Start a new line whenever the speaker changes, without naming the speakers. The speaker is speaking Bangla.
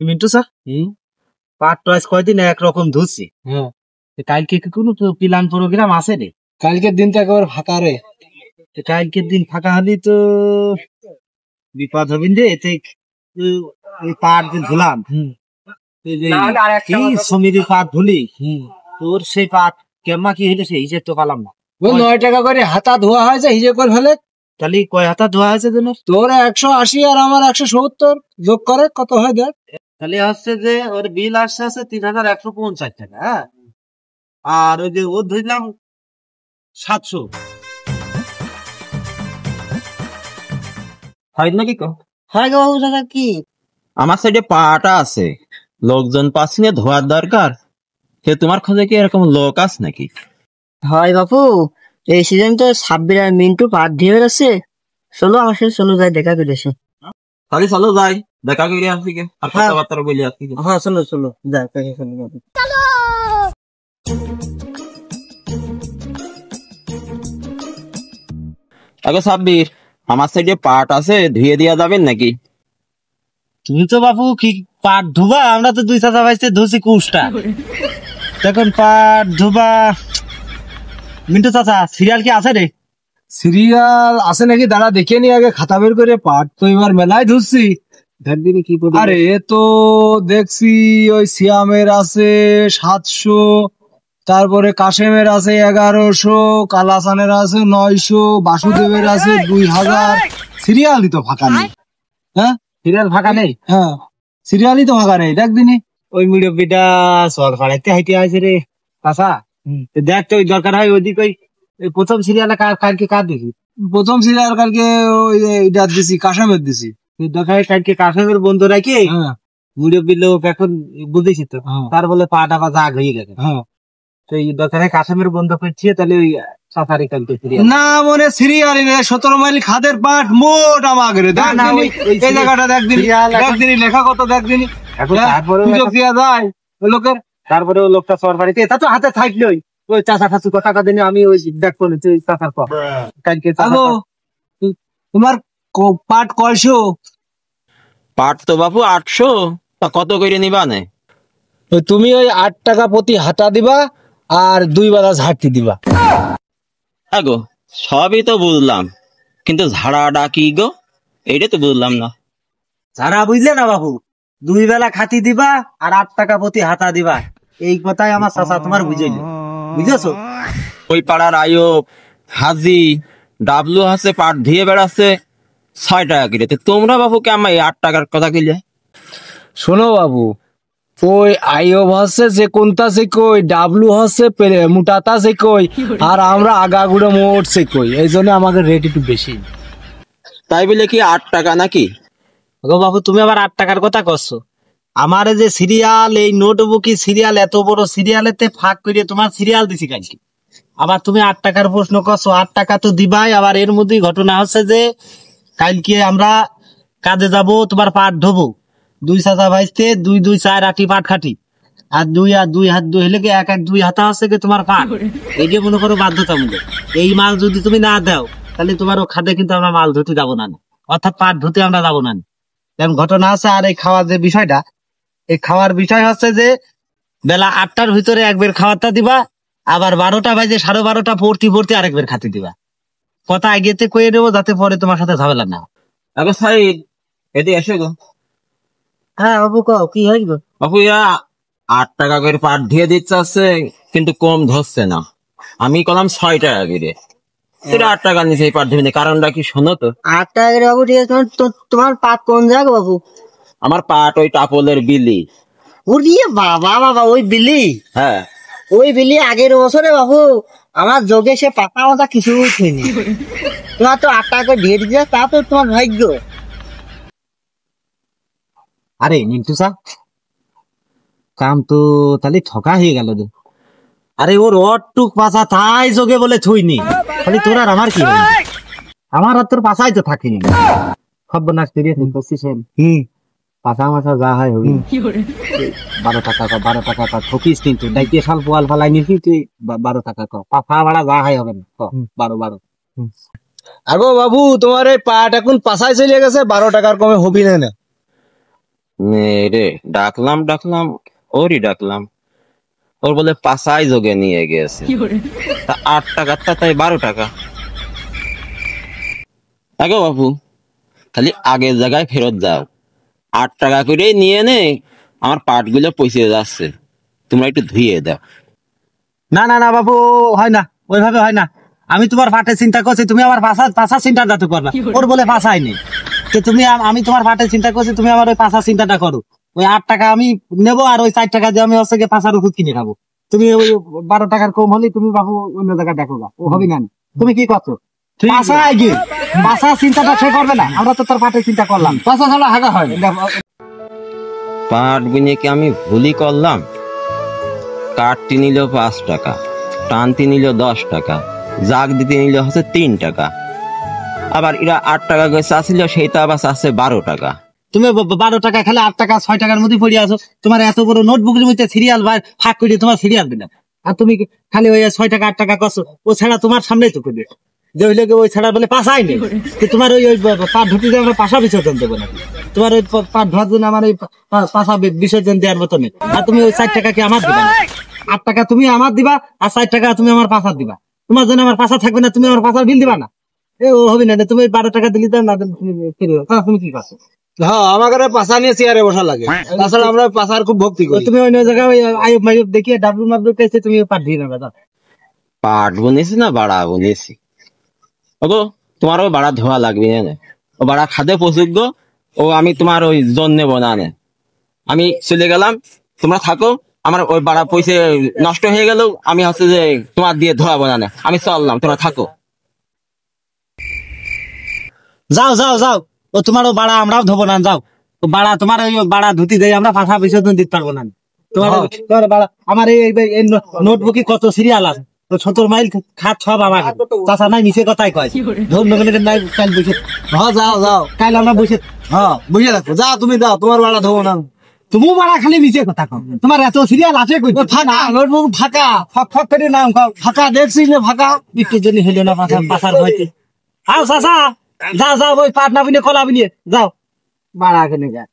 মিন্টু স্যার পাট তো আজ কয়দিন একরকম ধুচ্ছি।
হ্যাঁ,
কালকে কি কোনো প্ল্যান প্রোগ্রাম আছে রে?
কালকের দিনটা একেবারে ফাঁকা রে।
কালকের দিন ফাঁকা হলে তো বিপদ হবেন রে। এতে ওই পাট যে ধুলাম, এই যে কি সমিতির পাট ধুলি, তোর সেই পাট কেমন কি হইলে সেই হিসেব তো পালাম না।
9 টাকা করে হাতা ধোয়া হয়েছে, হিসেব করে ফেলে।
তাহলে কয় হাতা ধোয়া হয়েছে যেন?
তোর 180 আর আমার 170, যোগ করে কত হয় দেখ।
তাহলে হচ্ছে যে ওর বিল আসছে 3150 টাকা। হ্যাঁ, আর ওই যে ও ধরলাম 700
হয় নাকি কো?
হয় গো বাবু দাদা কি
আমার সাইডে পাটা আছে, লোকজন পাচ্ছি না, ধোয়ার দরকার। সে তোমার খোঁজে কি এরকম লোক আছে নাকি?
হয় বাপু, এই সিজন তো সাব্বির আর মিন্টু পাট দিয়ে বেরোচ্ছে। চলো আমার সাথে, চলো যাই দেখা করে আসি।
তাহলে চলো যাই, দেখা করে আসি গে, আর কথাবার্তা বলি আসি গে।
হ্যাঁ চলো চলো যাই চলো।
আগে সাব্বির, আমার সাইডে পাট আছে, ধুয়ে দেওয়া যাবেন নাকি?
তুমি তো বাপু কি পাট ধুবা? আমরা তো 2 চাচা ভাইতে ধুছি কুষ্টা। তখন পাট ধুবা। মিন্টু চাচা, সিরিয়াল কি আছে রে?
সিরিয়াল আছে নাকি দাঁড়া দেখে নি আগে, খাতা বের করে। পাট তো এবার মেলায় ধুচ্ছি।
কি
আরে এ তো দেখছি ওই সিয়ামের আছে 700, তারপরে কাশেমের আছে 1100, কালাসানের আছে 900, বাসুদেবের আছে 2000। সিরিয়ালই তো ফাঁকা নেই। হ্যাঁ,
সিরিয়াল ফাঁকা নেই?
হ্যাঁ, সিরিয়ালই তো ফাঁকা নেই। দেখ দিনই
ওই মুরব্বিটা সর ফাড়াইতে হাইতে আছে রে চাচা। দেখ তো, ওই দরকার হয় ওইদিকে ওই প্রথম সিরিয়ালে কালকে কার দেখি?
প্রথম সিরিয়াল কালকে ওই এটা দিছি, কাশেমের দিছি।
দরকার হয় কালকে কাশেমের বন্ধু রাখি।
হ্যাঁ,
মুরব্বী লোক এখন বুঝেছি তো, তার বলে পাটা বা জাগ হয়ে গেছে।
হ্যাঁ,
তো এই দরকার হয় কাশেমের বন্ধু করছি, তাহলে ওই সাফারি কালকে সিরিয়াল
না মনে সিরিয়ালই রে। 17 মাইল খাদের পাট মোট আমাকে রে। দেখ
না,
দিনই,
ওই
এই জায়গাটা দেখ দিনই, দেখ দিনই লেখা কত, দেখ দিনই।
তারপরে
সুযোগ দেওয়া যায় ওই লোকের।
তারপরে ওই লোকটা সর বাড়িতে তা তো হাতে থাকলোই। ওই চাচা খাসু টাকা দিনে আমি ওই দেখবো চাচার পর কালকে।
আগো তোমার পাট কয়শো?
পাট তো বাপু 800, তা কত করে নিবা নে?
তুমি ওই 8 টাকা প্রতি হাতা দিবা আর 2 বেলা ঝাড়তি দিবা।
আগো সবই তো বুঝলাম, কিন্তু ঝাড়াটা কি গো, এইটা তো বুঝলাম না।
যারা বুঝলে না বাবু, 2 বেলা খাতি দিবা আর 8 টাকা প্রতি হাতা দিবা, এই কথাই আমার চাচা তোমার বুঝাইলো। বুঝেছো?
ওই পাড়ার আয়ব, হাজি, ডাবলু আছে, পাট ধুয়ে বেড়াচ্ছে 6 টাকা করে। তো তোমরা বাবু কে আমার 8 টাকার কথা কিলে?
শোনো বাবু, ওই আইও হচ্ছে যে কোনটা সে কই, ডাবলু হচ্ছে মোটাতা সে কই, আর আমরা আগাগুড়ে মোট সে কই। এই জন্য আমাদের রেট একটু বেশি।
তাই বলে কি 8 টাকা নাকি?
গো বাবু, তুমি আবার 8 টাকার কথা করছো? আমার যে সিরিয়াল, এই নোটবুকি সিরিয়াল, এত বড় সিরিয়ালেতে ফাঁক করে তোমার সিরিয়াল দিছি কালকে। আবার তুমি 8 টাকার প্রশ্ন করছো। 8 টাকা তো দিবাই। আবার এর মধ্যেই ঘটনা হচ্ছে যে কালকে আমরা কাজে যাব, তোমার পাট ধোবো। 2 চাচা ভাইতে 2 4 আটি পাট খাটি, আর 2 হাত 2 হলে কি 2 হাতা হচ্ছে কি তোমার পাট। এই যে মনে করো বাধ্যতামূলক, এই মাল যদি তুমি না দাও তাহলে তোমার ও খাদে কিন্তু আমরা মাল ধুতে যাবো না, অর্থাৎ পাট ধুতে আমরা যাবো না। তেমন ঘটনা আছে। আর এই খাওয়ার যে বিষয়টা, এই খাওয়ার বিষয় হচ্ছে যে বেলা 8টার ভিতরে একবার খাওয়ারটা দিবা, আবার 12টা বাজে 12:30 পড়তি আরেকবার খাতে দিবা। কথা আগেতে কয়ে নেবো, যাতে পরে তোমার সাথে ঝামেলা না।
আগে সাইড এদি এসে গো।
হ্যাঁ বাবু কও কি হয় গো?
বাবু ইয়া 8 টাকা করে পাট ধুয়ে দিচ্ছে আছে, কিন্তু কম ধরছে না। আমি কলাম 6 টাকা করে। তোরা 8 টাকা নিচে পাট ধুবি, কারণটা কি শোনো তো?
8 টাকা করে বাবু, ঠিক আছে। তোমার পাট কোন জায়গা বাবু?
আমার পাট ওই টাপলের বিলি।
ওরে বাবা বাবা, ওই বিলি?
হ্যাঁ,
ওই বিলি আগের বছরে বাবু আমার যোগে সে পাতা মাথা কিছু উঠেনি। তোমার তো 8 টাকা করে দিয়ে দিচ্ছে, তা তো তোমার ভাগ্য।
আরে মিন্টু স্যার, কাম তো তাহলে ঠকা হয়ে গেল রে। আরে ওর অটুক পাশা তাই যোগে বলে থুইনি, তাহলে তোর আর আমার কি হলো? আমার আর তোর পাশাই তো থাকিনি। সর্বনাশ করিয়ে করছিস। পাশা মাছা যা হয় হবি। 12 টাকা 12 টাকা ঠকিস, কিন্তু ডাইকে শাল পোয়াল ফালাই নিস তুই। 12 টাকা পাফা ভাড়া যা হয় হবে না। 12
আগো বাবু, তোমার এই পাট এখন পাশায় চলে গেছে, 12 টাকার কমে হবি না।
রে ডাকলাম ওরই ডাকলাম, ওর বলে পাশাই যোগে নিয়ে গেছে। তা 8 টাকারটা তাই 12 টাকা। দেখো বাবু, খালি আগের জায়গায় ফেরত যাও। 8 টাকা করেই নিয়ে নে, আমার পাটগুলো পচে যাচ্ছে, তোমরা একটু ধুয়ে দাও।
না না না বাবু, হয় না, ওইভাবে হয় না। আমি তোমার ফাটে চিন্তা করছি, তুমি আমার পাশা চিন্তাটা তো করবা। ওর বলে পাশাই নেই, তো তুমি আমি তোমার ফাটে চিন্তা করছি, তুমি আমার ওই পাশা চিন্তাটা করো। ওই 8 টাকা আমি নেবো, আর ওই 4 টাকা দিয়ে আমি হচ্ছে গিয়ে পাশার ওষুধ কিনে খাবো। তুমি ওই 12 টাকার কম হলে তুমি বাবু অন্য জায়গায় দেখো গা, ও হবে না। তুমি কি করছো? পাশা আগে পাশা চিন্তাটা সে করবে না, আমরা তো তোর ফাটে চিন্তা করলাম। পাশা ছাড়া হাগা হয় না।
পাট বিনে কি আমি ভুলই করলাম? কাটতে নিল 5 টাকা, টানতে নিল 10 টাকা, জাগ দিতে নিল হচ্ছে 3 টাকা, আবার এরা 8 টাকা করে চাচ্ছিল, সেইটা আবার চাচ্ছে 12 টাকা।
তুমি 12 টাকা খেলে 8 টাকা 6 টাকার মধ্যে পড়ে আসো। তোমার এত বড় নোটবুকের মধ্যে সিরিয়াল ফাঁক করে তোমার সিরিয়াল দিলে, আর তুমি খালি ওই 6 টাকা 8 টাকা করছো। ও ছাড়া তোমার সামনেই তো করবে যে ওই লোকে ওই ছাড়া বলে পাশাই নেই। তোমার ওই পাট ধুতে আমরা পাশা বিসর্জন দেবো না, তোমার ওই পাট ধোয়ার জন্য আমার ওই পাশা বিসর্জন দেওয়ার মতো নেই। আর তুমি ওই 4 টাকা কি আমার দিবা না? 8 টাকা তুমি আমার দিবা, আর 4 টাকা তুমি আমার পাশা দিবা। তোমার জন্য আমার পাশা থাকবে না, তুমি আমার পাশার বিল দিবা না। এ ও হবে না, তুমি 12 টাকা দিলি না, তুমি কি করছো?
হ্যাঁ, আমাকে পাশা নিয়ে চেয়ারে বসা লাগে, তাছাড়া আমরা পাশার খুব ভক্তি করি।
তুমি অন্য জায়গায় ওই আইব মাইব দেখিয়ে ডাবলু মাবলু কেসে তুমি পাট দিয়ে নেবে।
পাট বনেছি না বাড়া বনেছি? ওগো, তোমার ওই বাড়া ধোয়া লাগবে না, ও বাড়া খাদে পশুক গো। ও আমি তোমার ওই জন নেবো না নে। আমি চলে গেলাম, তোমরা থাকো। আমার ওই বাড়া পয়সা নষ্ট হয়ে গেল, আমি হচ্ছে যে তোমার দিয়ে ধোয়াবো না নে। আমি চললাম, তোমরা থাকো।
যাও যাও যাও, ও তোমার ও বাড়া আমরাও ধোবো না, যাও। ও বাড়া তোমার ওই বাড়া ধুতি দেয়, আমরা পাশা বিসর্জন দিতে পারবো না। তোমার বাড়া আমার এই নোটবুকে কত সিরিয়াল আছে, 70 মাইল খাত সব আমার চাষা নাই, নিচে কথাই কয় ধন্য নাই। কাল বসে
হ্যাঁ, যাও যাও,
কাল আমরা বসে
হ্যাঁ বুঝে রাখো, যাও তুমি যাও, তোমার বেলা ধোবো না।
তুমিও বাড়া খালি নিচে কথা কও, তোমার এত সিরিয়াল আছে কই?
ফাঁকা নোটবুক, ফাঁকা
ফক ফক করে নাম খাও,
ফাঁকা দেখছিস না, ফাঁকা।
একটুর জন্য হইলো না পাশার হইতে। আও চাষা, যাও যাও, ওই পাট না বিনে কলা বিনে যাও, বাড়া এখানে যা।